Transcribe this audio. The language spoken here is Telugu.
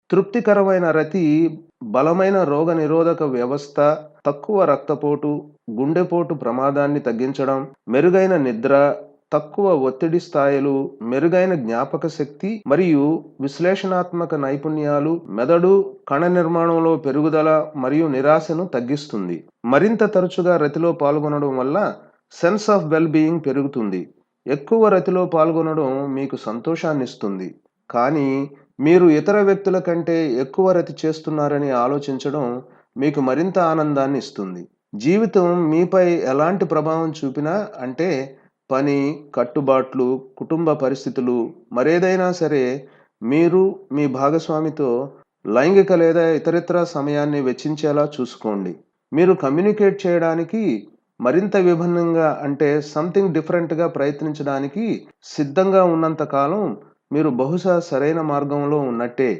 తృప్తికరమైన రతి బలమైన రోగనిరోధక వ్యవస్థ, తక్కువ రక్తపోటు, గుండెపోటు ప్రమాదాన్ని తగ్గించడం, మెరుగైన నిద్ర, తక్కువ ఒత్తిడి స్థాయిలు, మెరుగైన జ్ఞాపక శక్తి మరియు విశ్లేషణాత్మక నైపుణ్యాలు, మెదడు కణ నిర్మాణంలో పెరుగుదల మరియు నిరాశను తగ్గిస్తుంది. మరింత తరచుగా రతిలో పాల్గొనడం వల్ల సెన్స్ ఆఫ్ వెల్ బీయింగ్ పెరుగుతుంది. ఎక్కువ రతిలో పాల్గొనడం మీకు సంతోషాన్నిస్తుంది. కానీ మీరు ఇతర వ్యక్తుల కంటే ఎక్కువ రతి చేస్తున్నారని ఆలోచించడం మీకు మరింత ఆనందాన్ని ఇస్తుంది. జీవితం మీపై ఎలాంటి ప్రభావం చూపినా అంటే పని, కట్టుబాట్లు, కుటుంబ పరిస్థితులు, మరేదైనా సరే మీరు మీ భాగస్వామితో లైంగిక లేదా ఇతరితర సమయాన్ని వెచ్చించేలా చూసుకోండి. మీరు కమ్యూనికేట్ చేయడానికి మరింత విభిన్నంగా అంటే సంథింగ్ డిఫరెంట్‌గా ప్రయత్నించడానికి సిద్ధంగా ఉన్నంత కాలం మీరు బహుశా సరైన మార్గంలో ఉన్నట్టే.